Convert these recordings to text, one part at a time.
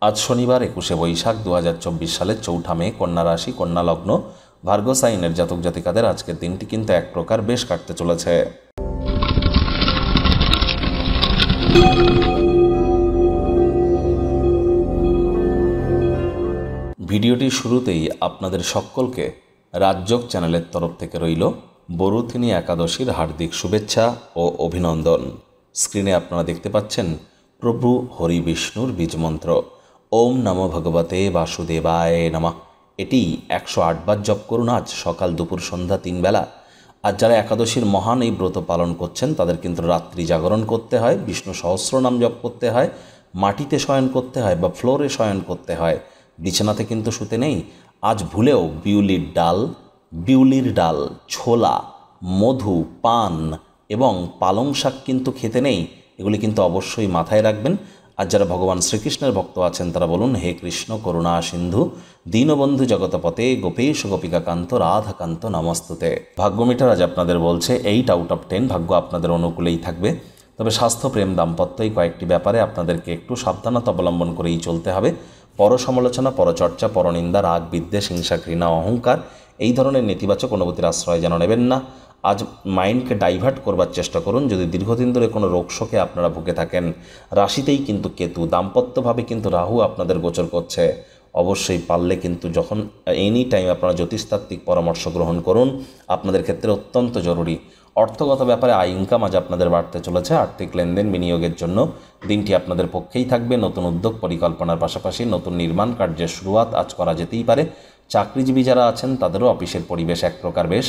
আজ শনিবার 21শে বৈশাখ 2024 সালের 4 মে কন্যা রাশি কন্যা লগ্ন ভার্গো সাইনের জাতক জাতিকাদের আজকের দিনটি কিন্তু এক প্রকার বেশ কাটতে চলেছে। ভিডিওটি শুরুতেই আপনাদের সকলকে রাজযোগ চ্যানেলের তরফ থেকে রইল বরুথিনী একাদশীর হার্দিক শুভেচ্ছা ও অভিনন্দন। স্ক্রিনে আপনারা দেখতে পাচ্ছেন প্রভু হরি বিষ্ণুর বীজমন্ত্র ওম নমো ভগবতে বাসুদেবায় নমঃ। এটি 108 বার জপ করুন আজ সকাল দুপুর সন্ধ্যা 3 বেলা। আর যারা একাদশীর মহান এই ব্রত পালন করছেন তাদের কিন্তু রাত্রি জাগরণ করতে হয়, বিষ্ণু সহস্রনাম জপ করতে হয়, মাটিতে শয়ন করতে হয় বা ফ্লোরে শয়ন করতে হয়, বিছানাতে কিন্তু শুতে নেই। আজ ভুলেও বিউলির ডাল, ছোলা, মধু, পান এবং পালং শাক কিন্তু খেতে নেই। এগুলি কিন্তু অবশ্যই মাথায় রাখবেন। আর যারা ভগবান শ্রীকৃষ্ণের ভক্ত আছেন তারা বলুন, হে কৃষ্ণ করুণা সিন্ধু দীনবন্ধু জগতপতে গোপেশ গোপিকাকান্ত রাধাকান্ত নমস্তুতে। ভাগ্য মিটার আজ আপনাদের বলছে 8 আউট অফ 10 ভাগ্য আপনাদের অনুকূলেই থাকবে। তবে স্বাস্থ্য, প্রেম, দাম্পত্য এই কয়েকটি ব্যাপারে আপনাদেরকে একটু সাবধানতা অবলম্বন করেই চলতে হবে। পর সমালোচনা, পরচর্চা, পরনিন্দা, রাগ, বিদ্বেষ, হিংসা, ঘৃণা, অহংকার এই ধরনের নেতিবাচক অনুভূতির আশ্রয় যেন নেবেন না। আজ মাইন্ডকে ডাইভার্ট করবার চেষ্টা করুন। যদি দীর্ঘদিন ধরে কোনো রোগ শোকে আপনারা ভুগে থাকেন, রাশিতেই কিন্তু কেতু, দাম্পত্যভাবে কিন্তু রাহু আপনাদের গোচর করছে। অবশ্যই পারলে কিন্তু যখন এনি টাইম আপনারা জ্যোতিষতাত্ত্বিক পরামর্শ গ্রহণ করুন, আপনাদের ক্ষেত্রে অত্যন্ত জরুরি। অর্থগত ব্যাপারে আয় ইনকাম আজ আপনাদের বাড়তে চলেছে। আর্থিক লেনদেন বিনিয়োগের জন্য দিনটি আপনাদের পক্ষেই থাকবে। নতুন উদ্যোগ পরিকল্পনার পাশাপাশি নতুন নির্মাণ কার্যের শুরুয়াত আজ করা যেতেই পারে। চাকরিজীবী যারা আছেন তাদেরও অফিসের পরিবেশ এক প্রকার বেশ।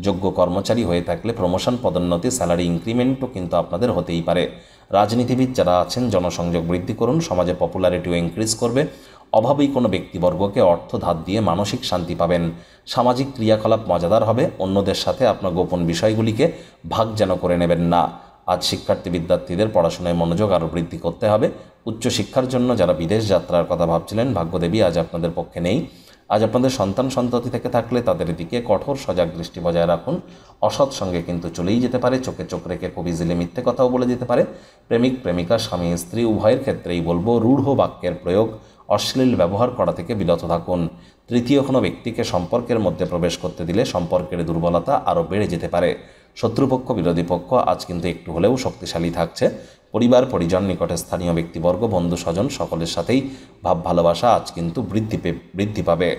যোগ্য কর্মচারী হয়ে থাকলে প্রমোশন, পদোন্নতি, স্যালারি ইনক্রিমেন্টও কিন্তু আপনাদের হতেই পারে। রাজনীতিবিদ যারা আছেন জনসংযোগ বৃদ্ধি করুন, সমাজে পপুলারিটিও ইনক্রিজ করবে। অভাবেই কোনো ব্যক্তিবর্গকে অর্থ ধার দিয়ে মানসিক শান্তি পাবেন। সামাজিক ক্রিয়াকলাপ মজাদার হবে। অন্যদের সাথে আপনার গোপন বিষয়গুলিকে ভাগ যেন করে নেবেন না। আজ শিক্ষার্থী বিদ্যার্থীদের পড়াশোনায় মনোযোগ আরও বৃদ্ধি করতে হবে। উচ্চশিক্ষার জন্য যারা বিদেশ যাত্রার কথা ভাবছিলেন, ভাগ্যদেবী আজ আপনাদের পক্ষে নেই। আজ আপনাদের সন্তান সন্ততি থেকে থাকলে তাদের দিকে কঠোর সজাগ দৃষ্টি বজায় রাখুন। অসৎ সঙ্গে কিন্তু চলেই যেতে পারে। চোখে চোখ রেখে খুব ইজিলি মিথ্যে কথাও বলে দিতে পারে। প্রেমিক প্রেমিকা, স্বামী স্ত্রী উভয়ের ক্ষেত্রেই বলবো রূঢ় বাক্যের প্রয়োগ, অশ্লীল ব্যবহার করা থেকে বিরত থাকুন। তৃতীয় কোনো ব্যক্তিকে সম্পর্কের মধ্যে প্রবেশ করতে দিলে সম্পর্কের দুর্বলতা আরও বেড়ে যেতে পারে। শত্রুপক্ষ, বিরোধী পক্ষ আজ কিন্তু একটু হলেও শক্তিশালী থাকছে। পরিবার, পরিজন, নিকটে স্থানীয় ব্যক্তিবর্গ, বন্ধু স্বজন সকলের সাথেই ভাব ভালোবাসা আজ কিন্তু বৃদ্ধি পাবে।